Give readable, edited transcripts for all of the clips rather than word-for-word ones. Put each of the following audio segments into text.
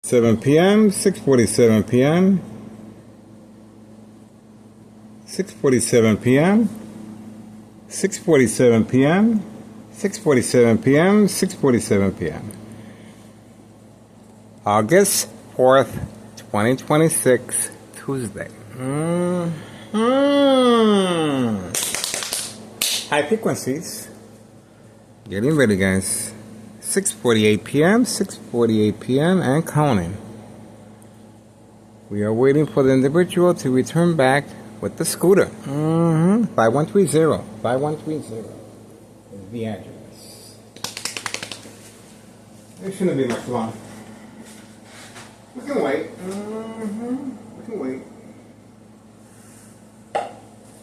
7 p.m., 6:47 p.m., 6:47 p.m., 6:47 p.m., 6:47 p.m., 6:47 p.m. August 4th, 2026, Tuesday. High frequencies. Getting ready, guys. 6:48 p.m., 6:48 p.m., and counting. We are waiting for the individual to return back with the scooter. 5130. 5130 is the address. It shouldn't be much long. We can wait. We can wait.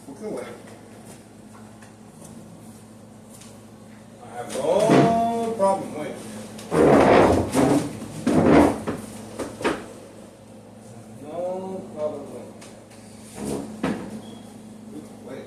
We can wait. I have no problem waiting. No problem waiting. We can wait.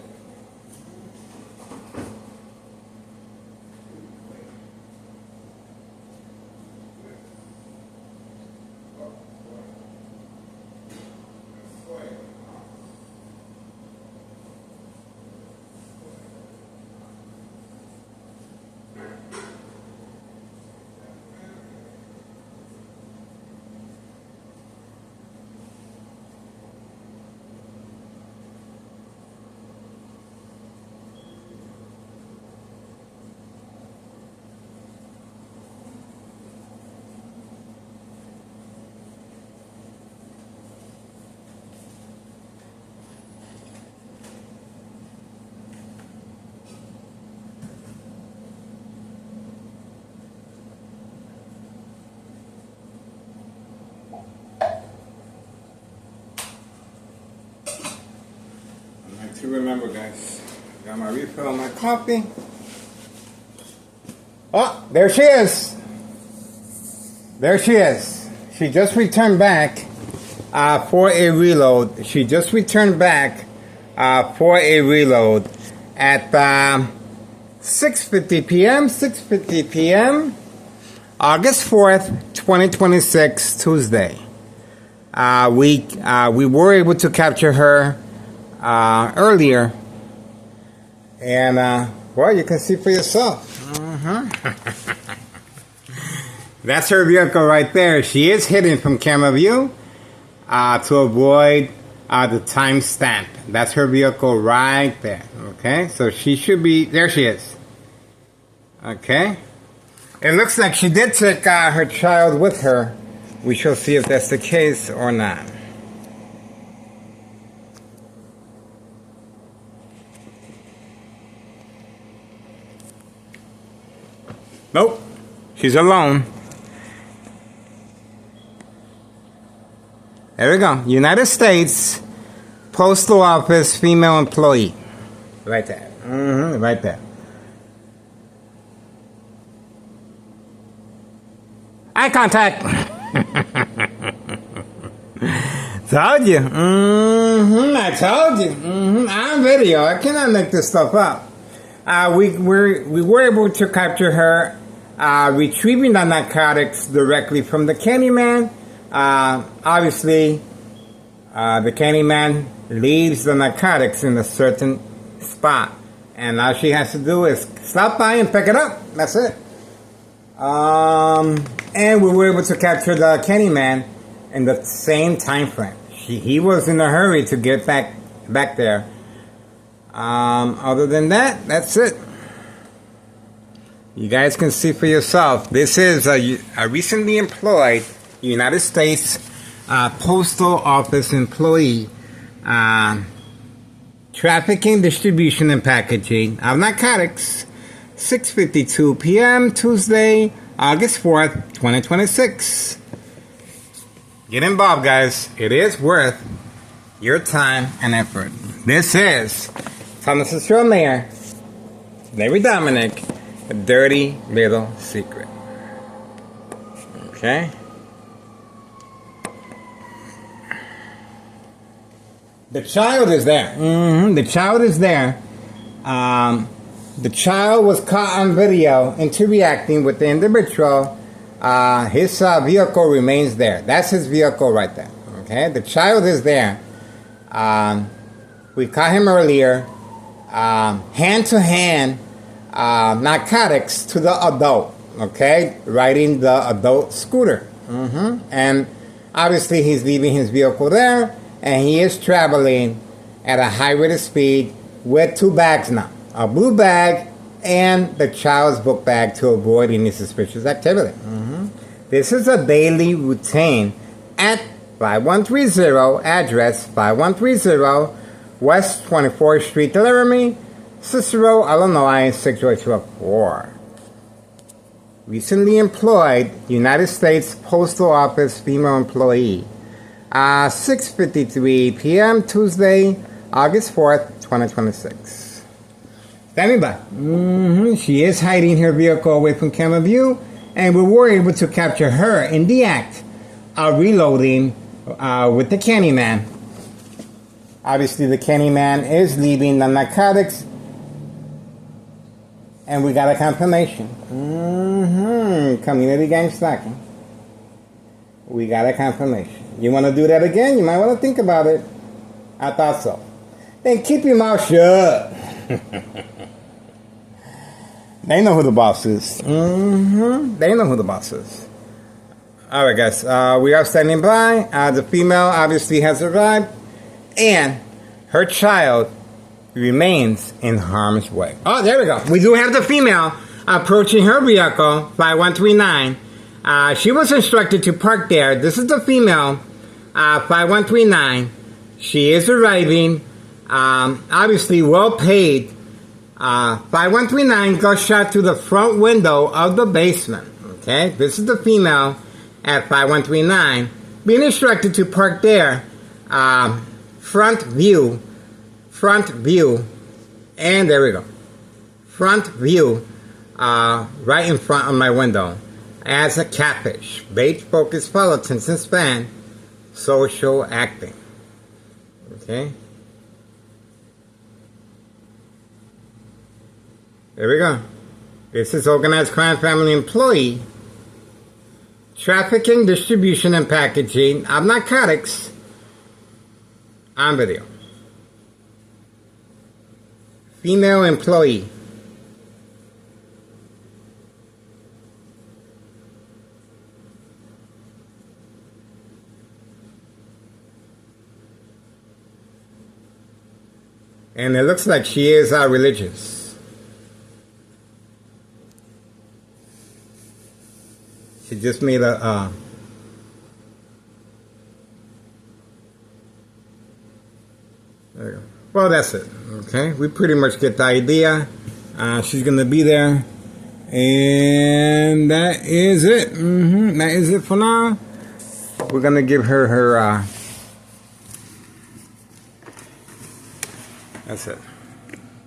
To remember, guys, got my refill on my coffee. Oh, there she is. There she is. She just returned back for a reload. She just returned back for a reload at 6:50 p.m. 6:50 p.m. August 4th, 2026, Tuesday. We were able to capture her earlier, and well, you can see for yourself. That's her vehicle right there. She is hidden from camera view to avoid the timestamp. That's her vehicle right there. Okay, so she should be there. She is. Okay, it looks like she did take her child with her. We shall see if that's the case or not. Nope, she's alone. There we go. United States Postal Office female employee. Right there. Right there. Eye contact. Told you. I told you. I'm video. I cannot make this stuff up. We were able to capture her retrieving the narcotics directly from the Candyman. Obviously, the Candyman leaves the narcotics in a certain spot, and all she has to do is stop by and pick it up. That's it. And we were able to capture the Candyman in the same time frame. He was in a hurry to get back there. Other than that, that's it. You guys can see for yourself. This is a recently employed United States Postal Office employee, trafficking, distribution, and packaging of narcotics. 6:52 p.m. Tuesday, August 4th, 2026. Get involved, guys. It is worth your time and effort. This is Thomas' Show Mayor, Larry Dominic, A Dirty Little Secret. Okay? The child is there. The child is there. The child was caught on video interacting with the individual his vehicle remains there. That's his vehicle right there. Okay, the child is there. We caught him earlier. Hand-to-hand narcotics to the adult. Okay, riding the adult scooter. And obviously he's leaving his vehicle there, and he is traveling at a high rate of speed with 2 bags now. A blue bag and the child's book bag to avoid any suspicious activity. This is a daily routine at 5130, address 5130 West 24th Street, Laramie, Cicero, Illinois, 60804. Recently employed United States Postal Office female employee. 6:53 p.m. Tuesday, August 4th, 2026. Standing by. She is hiding her vehicle away from camera view, and we were able to capture her in the act of reloading with the Candyman. Obviously, the Candyman is leaving the narcotics, and we got a confirmation. Community gang stalking. We got a confirmation. You want to do that again? You might want to think about it. I thought so. Then keep your mouth shut. They know who the boss is. They know who the boss is. All right, guys. We are standing by. The female obviously has arrived, and her child remains in harm's way. Oh, there we go. We do have the female approaching her vehicle, 5139. She was instructed to park there. This is the female, 5139. She is arriving, obviously well paid. 5139 goes shot through the front window of the basement. Okay, this is the female at 5139 being instructed to park there. Front view, and there we go. Front view, right in front of my window, as a catfish. Bait, focus, follow, attention span, social acting. Okay. There we go. This is organized crime family employee. Trafficking, distribution, and packaging of narcotics on video. Female employee. And it looks like she is religious. She just made a there you go. Well, that's it. Okay, we pretty much get the idea. She's gonna be there, and that is it. That is it for now. We're gonna give her her. That's it.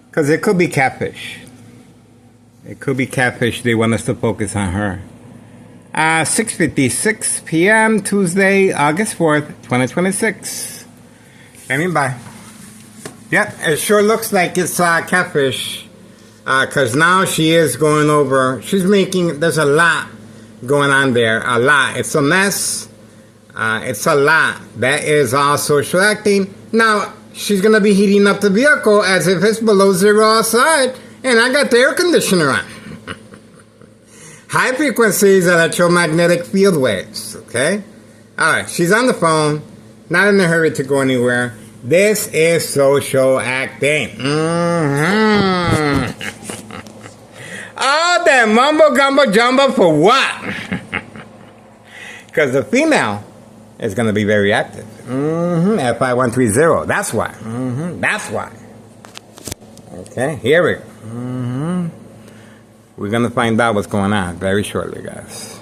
Because it could be catfish. It could be catfish. They want us to focus on her. 6:56 p.m. Tuesday, August 4th, 2026. Standing by. Yep, it sure looks like it's catfish. Because now she is going over. There's a lot going on there. A lot. It's a mess. It's a lot. That is all social acting. Now, she's going to be heating up the vehicle as if it's below zero outside. And I got the air conditioner on. High frequencies electromagnetic field waves. Okay? Alright, she's on the phone. Not in a hurry to go anywhere. This is social acting. Oh, that mumbo gumbo jumbo for what? Because the female is going to be very active. At 5130. That's why. That's why. Okay, here we go. We're going to find out what's going on very shortly, guys.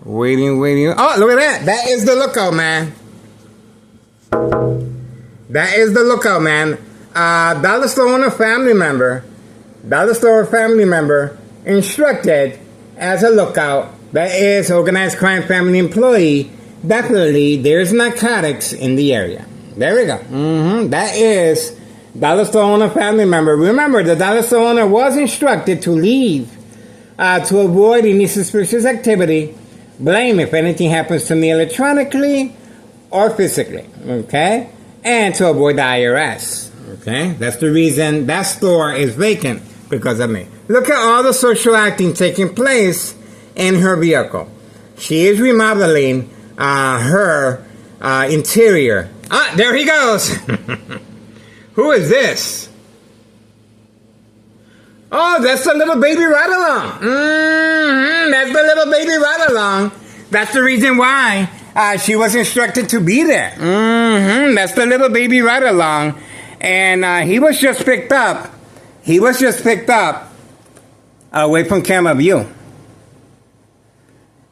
Waiting. Oh, look at that. That is the lookout, man. That is the lookout, man. Dollar store owner family member instructed as a lookout. That is organized crime family employee. Definitely, there's narcotics in the area. There we go. That is dollar store owner family member. Remember, the dollar store owner was instructed to leave To avoid any suspicious activity, blame if anything happens to me electronically or physically, okay? And to avoid the IRS, okay? That's the reason that store is vacant, because of me. Look at all the social acting taking place in her vehicle. She is remodeling her interior. Ah, there he goes. Who is this? Oh, that's the little baby Ride-Along. That's the little baby Ride-Along. That's the reason why she was instructed to be there. That's the little baby Ride-Along. And he was just picked up. He was just picked up away from camera view.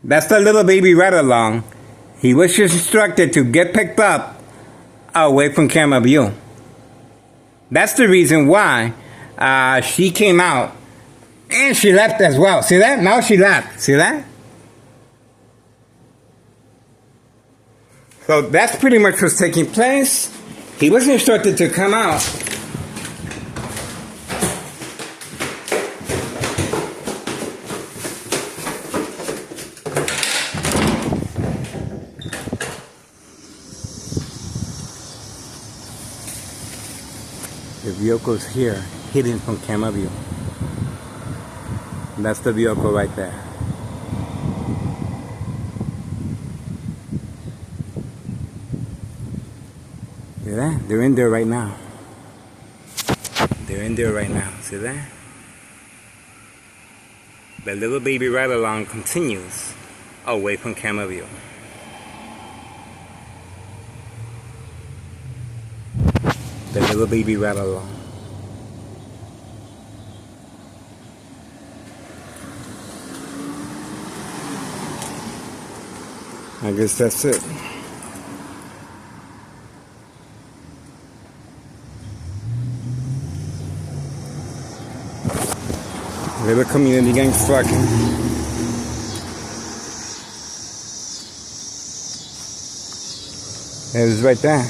That's the little baby Ride-Along. He was just instructed to get picked up away from camera view. That's the reason why she came out and she left as well. See that? Now she left. See that? So that's pretty much what's taking place. He was instructed to come out. The vehicle's here, hidden from camera view. That's the vehicle right there. See that? They're in there right now. They're in there right now. See that? The little baby Ride-Along continues away from camera view. The little baby Ride-Along. I guess that's it. Little community gang fucking. It was right there.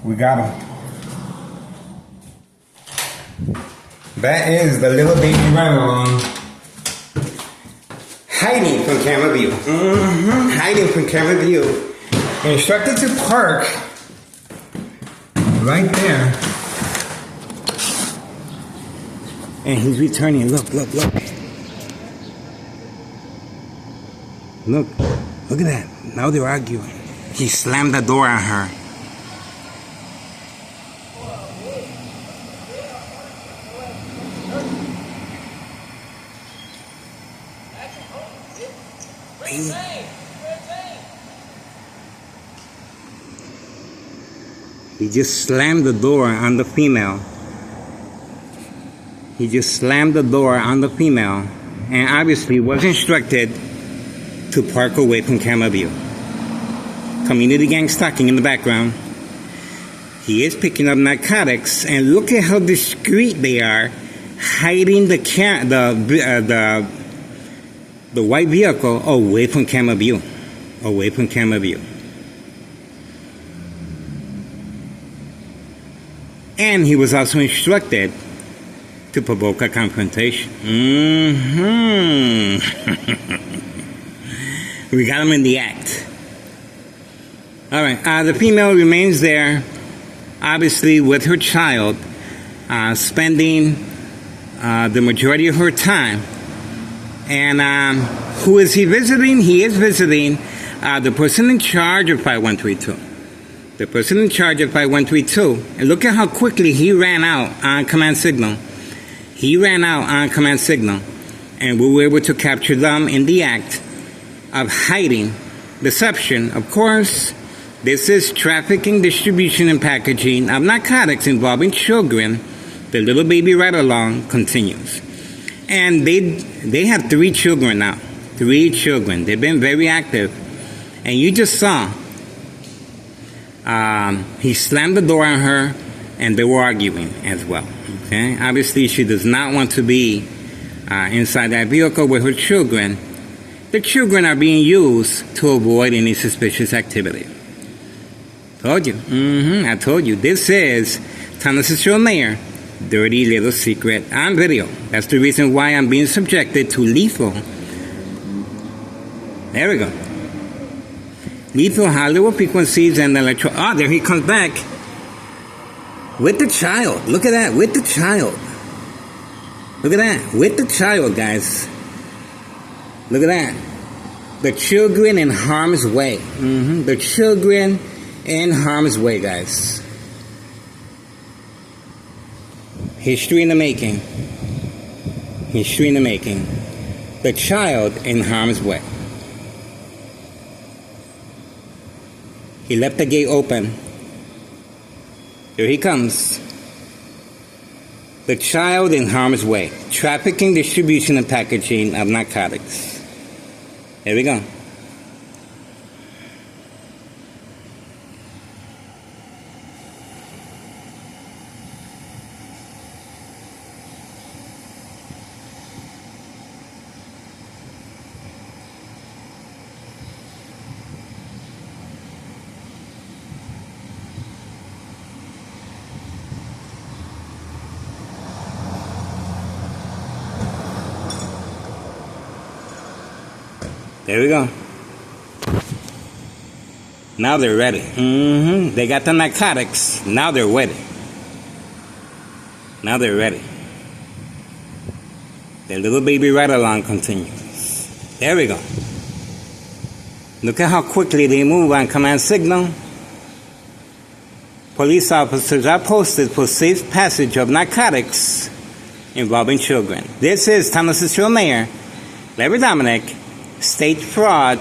We got him. That is the little baby Ride-Along hiding from camera view. Hiding from camera view. Instructed to park right there. And he's returning. Look, look, look. Look. Look at that. Now they're arguing. He slammed the door on her. He just slammed the door on the female. He just slammed the door on the female and obviously was instructed to park away from camera view. Community gang stalking in the background. He is picking up narcotics, and look at how discreet they are, hiding the white vehicle away from camera view. Away from camera view. And he was also instructed to provoke a confrontation. We got him in the act. All right, the female remains there, obviously with her child. spending the majority of her time. And who is he visiting? He is visiting the person in charge of 5132. The person in charge of 5132. And look at how quickly he ran out on command signal. He ran out on command signal. And we were able to capture them in the act of hiding deception. Of course, this is trafficking, distribution, and packaging of narcotics involving children. The little baby right along continues. And they have 3 children now. 3 children. They've been very active. And you just saw he slammed the door on her, and they were arguing as well. Okay? Obviously, she does not want to be inside that vehicle with her children. The children are being used to avoid any suspicious activity. Told you. I told you. This is Thomas Cicero Mayor, dirty little secret on video. That's the reason why I'm being subjected to lethal. There we go. Lethal Hollywood frequencies and electro. Oh, there he comes back. With the child. Look at that. With the child. Look at that. With the child, guys. Look at that. The children in harm's way. The children in harm's way, guys. History in the making. History in the making. The child in harm's way. He left the gate open. Here he comes. The child in harm's way. Trafficking, distribution, and packaging of narcotics. Here we go. There we go. Now they're ready. They got the narcotics. Now they're ready. Now they're ready. The little baby right along continues. There we go. Look at how quickly they move on command signal. Police officers are posted for safe passage of narcotics involving children. This is Thomas Cicero Mayor, Larry Dominic, State Fraud,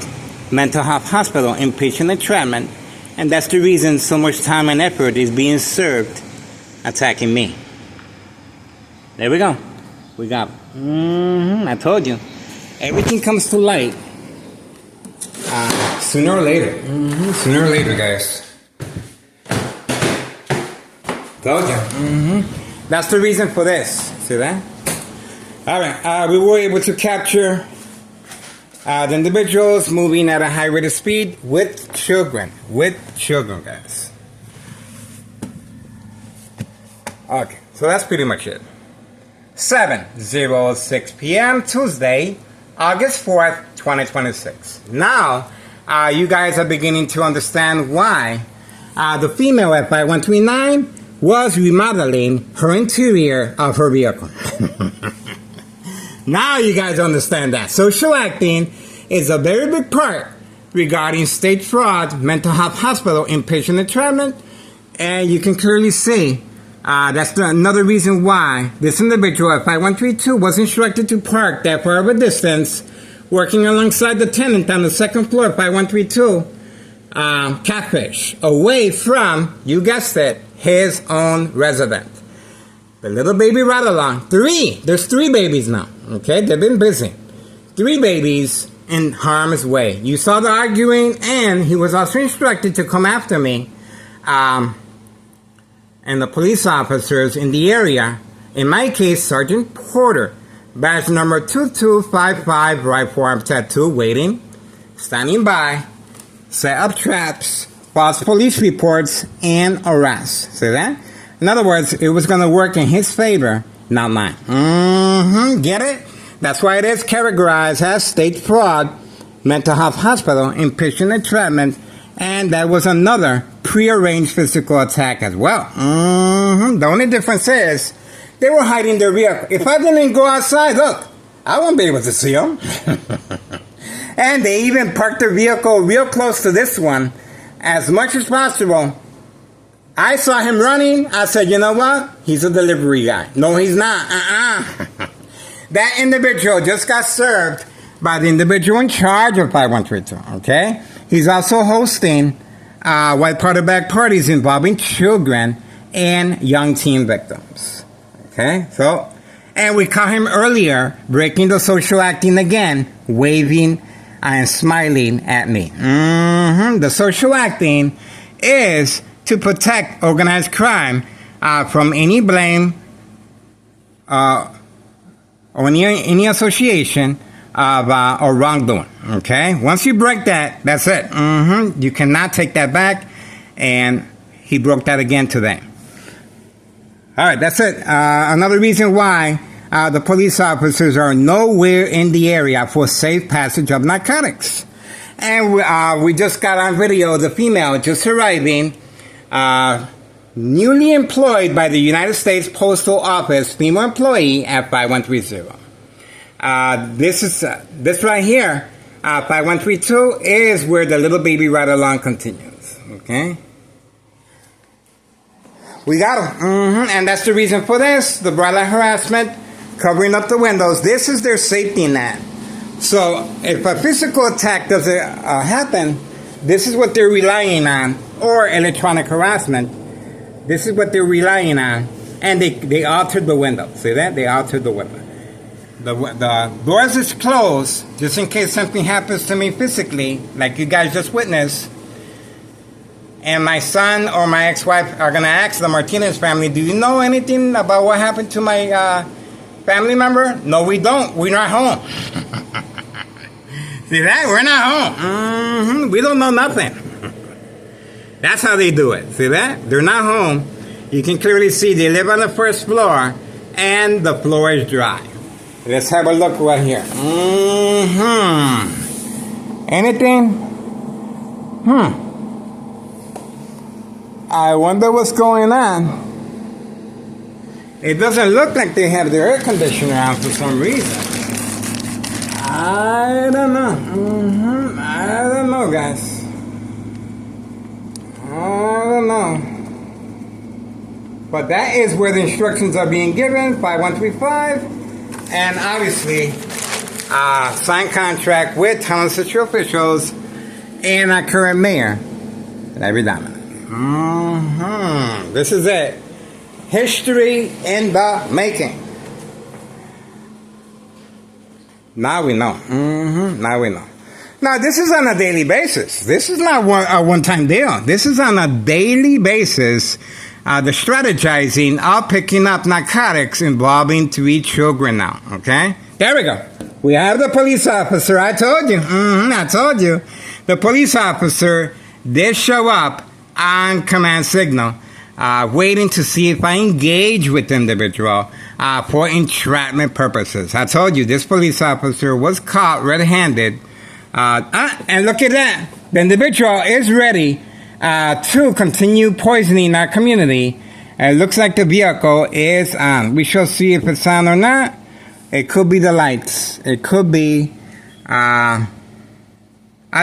Mental Health Hospital, Inpatient Entrapment, and that's the reason so much time and effort is being served attacking me. There we go. We got I told you. Everything comes to light sooner or later. Sooner or later, guys. Told you. That's the reason for this. See that? Alright, we were able to capture the individuals moving at a high rate of speed with children. With children, guys. Okay, so that's pretty much it. 7:06 p.m. Tuesday, August 4th, 2026. Now, you guys are beginning to understand why the female at 5139 was remodeling her interior of her vehicle. Now you guys understand that. Social acting is a very big part regarding state fraud, mental health hospital, inpatient entrapment, and you can clearly see that's another reason why this individual at 5132 was instructed to park that far of a distance, working alongside the tenant on the second floor of 5132, Catfish, away from, you guessed it, his own resident. The little baby right along. 3. There's 3 babies now. Okay, they've been busy. 3 babies in harm's way. You saw the arguing, and he was also instructed to come after me. And the police officers in the area, in my case, Sergeant Porter, badge number 2255, right forearm tattoo, waiting, standing by, set up traps, false police reports, and arrests. See that? In other words, it was going to work in his favor, not mine. Get it? That's why it is categorized as state fraud, mental health hospital, inpatient entrapment, and that was another prearranged physical attack as well. The only difference is They were hiding their vehicle. If I didn't go outside, look, I won't be able to see them. And they even parked their vehicle real close to this one, as much as possible. I saw him running. I said, you know what? He's a delivery guy. No, he's not. That individual just got served by the individual in charge of 5132, okay? He's also hosting white powder bag parties involving children and young teen victims, okay? So, and we caught him earlier breaking the social acting again, waving and smiling at me. The social acting is to protect organized crime from any blame or any association of or wrongdoing. Okay, once you break that, that's it. You cannot take that back, and he broke that again today. All right, that's it. Another reason why the police officers are nowhere in the area for safe passage of narcotics. And we just got on video the female just arriving, newly employed by the United States Postal Office, female employee at 5130. This right here, 5132, is where the little baby ride along continues. Okay? We got them. And that's the reason for this, the bright light harassment, covering up the windows. This is their safety net. So if a physical attack doesn't happen, this is what they're relying on, or electronic harassment. This is what they're relying on. And they altered the window. See that? They altered the window. The doors is closed, just in case something happens to me physically, like you guys just witnessed. And my son or my ex-wife are going to ask the Martinez family, do you know anything about what happened to my family member? No, we don't. We're not home. See that? We're not home. We don't know nothing. That's how they do it. See that? They're not home. You can clearly see they live on the first floor, and the floor is dry. Let's have a look right here. Anything? I wonder what's going on. It doesn't look like they have their air conditioner on for some reason. I don't know. I don't know, guys. I don't know. But that is where the instructions are being given, 5135. And obviously, signed contract with Town of City officials and our current mayor, Larry Dominic. This is it. History in the making. Now we know. Now we know. Now, this is on a daily basis. This is not a one-time deal. This is on a daily basis. The strategizing of picking up narcotics involving 3 children now. Okay? There we go. We have the police officer. I told you. I told you. The police officer did show up on command signal, waiting to see if I engage with the individual for entrapment purposes. I told you this police officer was caught red-handed. And look at that. The individual is ready to continue poisoning our community. It looks like the vehicle is on. We shall see if it's on or not. It could be the lights. It could be, I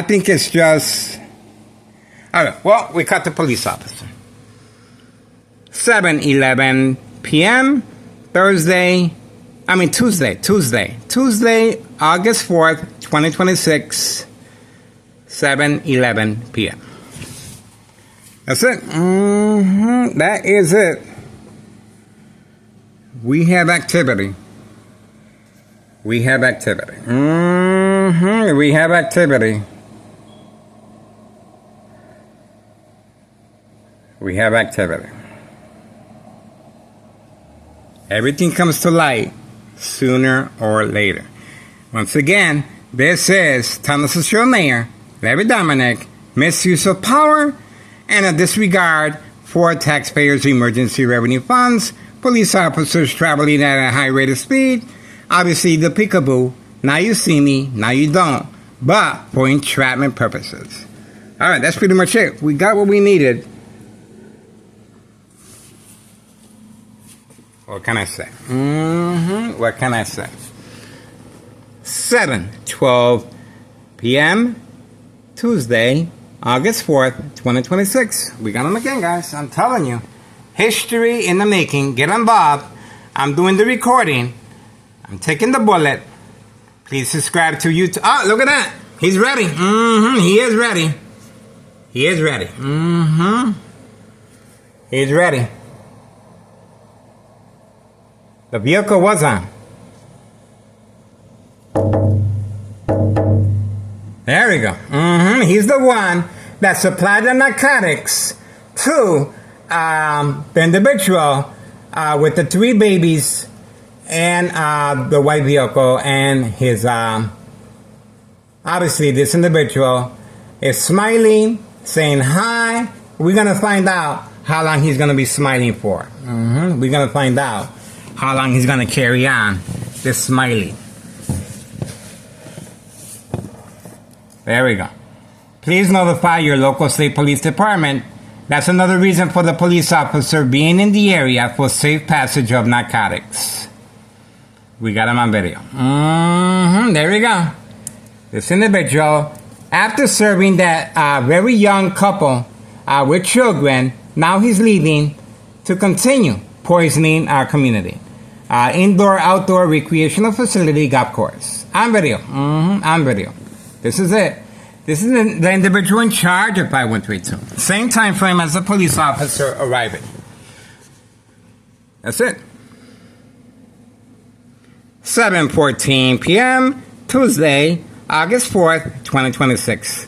think it's just, all right, well, we caught the police officer. 7:11 p.m. Tuesday, August 4th, 2026, 7:11 p.m. That's it. That is it. We have activity. We have activity. We have activity. We have activity. Everything comes to light sooner or later. Once again, this is Thomas City Mayor Larry Dominic, misuse of power and a disregard for taxpayers' emergency revenue funds, police officers traveling at a high rate of speed, obviously the peekaboo, now you see me, now you don't, but for entrapment purposes. All right, that's pretty much it. We got what we needed. What can I say? What can I say? 7:12 p.m. Tuesday, August 4th, 2026. We got them again, guys. I'm telling you. History in the making. Get involved. I'm doing the recording. I'm taking the bullet. Please subscribe to YouTube. Oh, look at that. He's ready. He is ready. He is ready. He's ready. The vehicle was on. There we go. He's the one that supplied the narcotics to the individual with the 3 babies and the white vehicle, and his obviously this individual is smiling, saying hi. We're gonna find out how long he's gonna be smiling for. We're gonna find out how long he's gonna carry on this smiling. There we go. Please notify your local state police department. That's another reason for the police officer being in the area for safe passage of narcotics. We got him on video. There we go. This individual, after serving that very young couple with children, now he's leaving to continue poisoning our community. Indoor-outdoor recreational facility golf course. On video. On video. This is it. This is the individual in charge of 5132. Same time frame as the police officer arriving. That's it. 7:14 p.m. Tuesday, August 4th, 2026.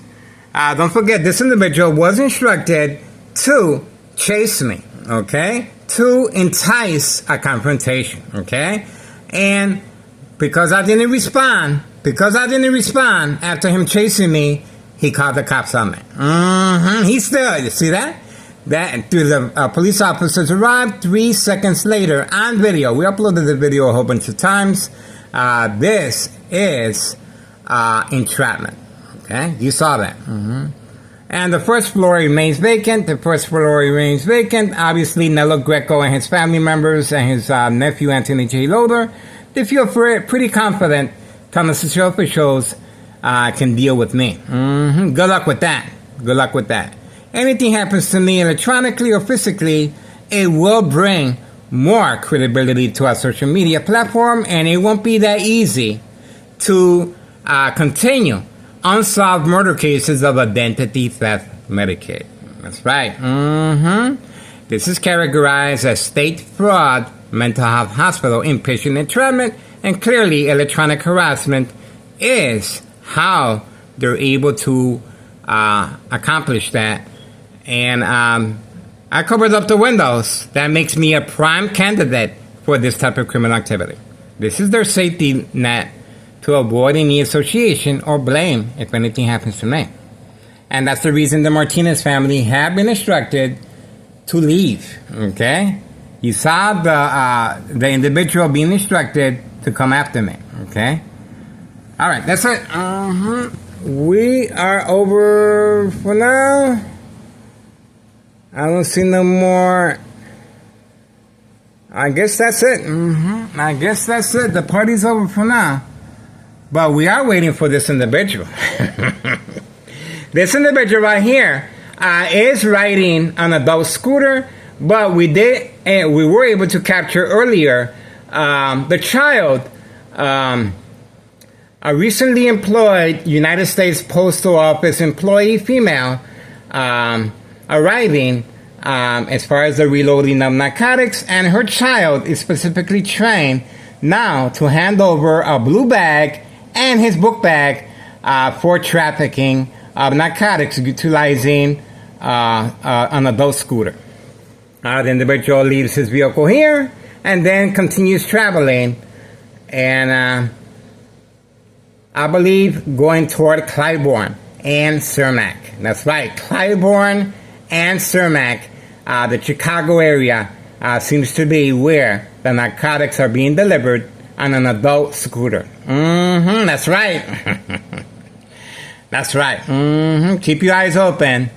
Don't forget, this individual was instructed to chase me, okay? To entice a confrontation, okay? And because I didn't respond after him chasing me, he called the cops on me. He stood. You see that? That the police officers arrived 3 seconds later on video. We uploaded the video a whole bunch of times. This is entrapment. Okay, you saw that. And the first floor remains vacant. Obviously, Nello Greco and his family members and his nephew Anthony J. Loader, they feel pretty confident telling the social officials can deal with me. Good luck with that. Good luck with that. Anything happens to me electronically or physically, it will bring more credibility to our social media platform, and it won't be that easy to continue unsolved murder cases of identity theft Medicaid. That's right. This is categorized as state fraud, mental health hospital, inpatient entrapment, and clearly electronic harassment is how they're able to accomplish that. And I covered up the windows. That makes me a prime candidate for this type of criminal activity. This is their safety net to avoid any association or blame if anything happens to me. And that's the reason the Martinez family have been instructed to leave. Okay? You saw the individual being instructed to come after me. Okay? All right, that's it. We are over for now. I don't see no more. I guess that's it. I guess that's it. The party's over for now. But we are waiting for this individual. This individual right here is riding an adult scooter, but we were able to capture earlier the child, a recently employed United States Postal Office employee, female, arriving as far as the reloading of narcotics, and her child is specifically trained now to hand over a blue bag and his book bag for trafficking of narcotics utilizing an adult scooter. The individual leaves his vehicle here and then continues traveling, and I believe going toward Clybourne and Cermak. That's right, Clybourne and Cermak. The Chicago area seems to be where the narcotics are being delivered on an adult scooter. That's right. That's right. Keep your eyes open.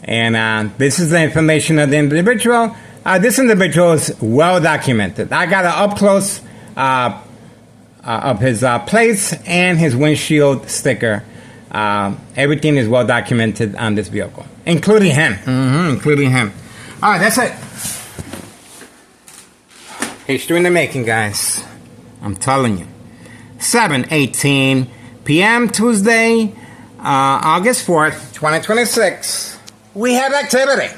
And this is the information of the individual. This individual is well documented. I got an up close of his plates and his windshield sticker. Everything is well documented on this vehicle, including him. Including him. All right, that's it. History in the making, guys. I'm telling you. 7:18 p.m. Tuesday, August 4th, 2026. We have activity.